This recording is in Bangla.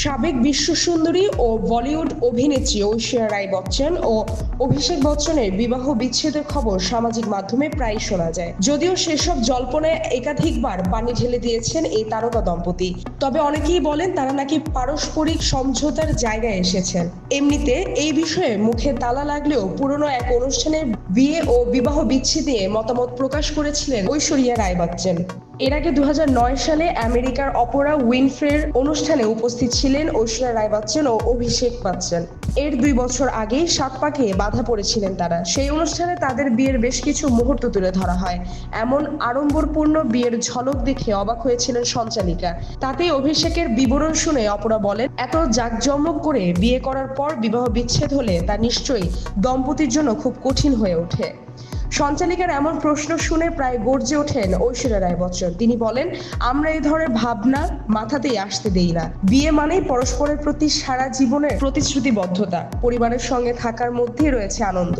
সাবেক বিশ্বসুন্দরী ও বলিউড অভিনেত্রী ঐশ্বরিয়া রাই বচ্চন ও অভিষেক বচ্চনের বিবাহ বিচ্ছেদের খবর সামাজিক মাধ্যমে প্রায় শোনা যায়। যদিও সেসব জল্পনায় একাধিকবার পানি ঢেলে দিয়েছেন এই তারকা দম্পতি। তবে অনেকেই বলেন তারা নাকি পারস্পরিক সমঝোতার জায়গায় এসেছেন। এমনিতে এই বিষয়ে মুখে তালা লাগলেও পুরনো এক অনুষ্ঠানে বিয়ে ও বিবাহ বিচ্ছেদ নিয়ে মতামত প্রকাশ করেছিলেন ঐশ্বরিয়া রাই বচ্চন। এর আগে 2009 সালে আমেরিকার অপরা উইনফ্রের অনুষ্ঠানে উপস্থিত ছিলেন ঐশ্বরিয়া রাই বচ্চন ও অভিষেক বচ্চন। এর 2 বছর আগেই সাত পাকে বাধা পড়েছিলেন তারা। সেই অনুষ্ঠানে তাদের বিয়ের বেশ কিছু মুহূর্ত তুলে ধরা হয়। এমন আড়ম্বরপূর্ণ বিয়ের ঝলক দেখে অবাক হয়েছিলেন সঞ্চালিকা। তাতে অভিষেকের বিবরণ শুনে অপরা বলেন, এত জাঁকজমক করে বিয়ে করার পর বিবাহ বিচ্ছেদ হলে তা নিশ্চয়ই দম্পতির জন্য খুব কঠিন হয়ে ওঠে। সঞ্চালিকার এমন প্রশ্ন শুনে প্রায় গর্জে ওঠেন ঐশ্বরিয়া রাই বচ্চন। তিনি বলেন, আমরা এই ধরনের ভাবনা মাথাতেই আসতে দেই না। বিয়ে মানেই পরস্পরের প্রতি সারা জীবনের প্রতিশ্রুতিবদ্ধতা। পরিবারের সঙ্গে থাকার মধ্যেই রয়েছে আনন্দ।